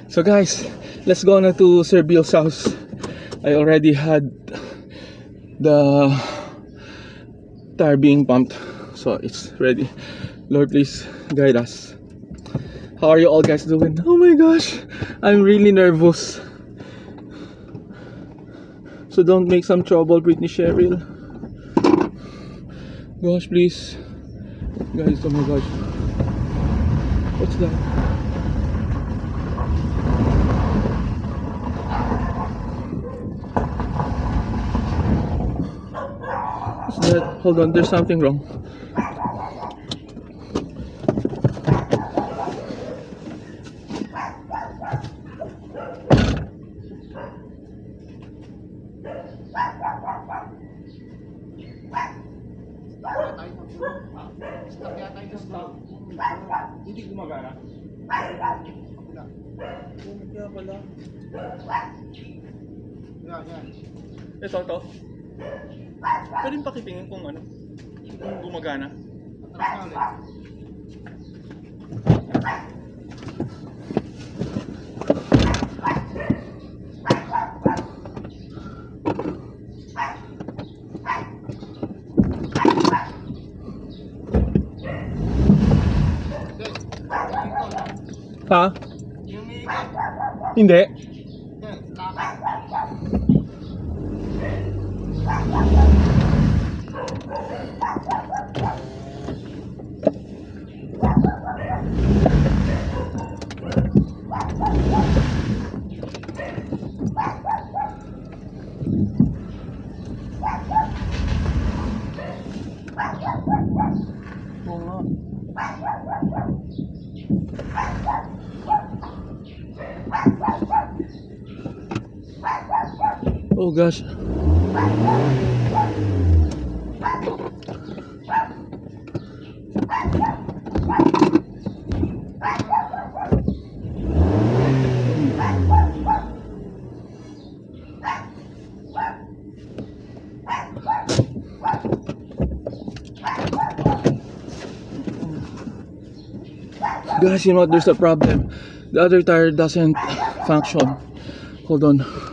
So guys, let's go na to Sir Bill's house. I already had the tire being pumped, so it's ready. Lord, please guide us. How are you all guys doing? Oh my gosh, I'm really nervous. So don't make some trouble, Britney Cheryl. Gosh, please. Guys, oh my gosh. What's that? What's that? Hold on, there's something wrong. Hindi gumagana. Kaya pala. Yan. Ito. Pwede pakitingin kung ano, kung gumagana. Ha? Hindi. Oh gosh. Guys, you know what? There's a problem. The other tire doesn't function. Hold on.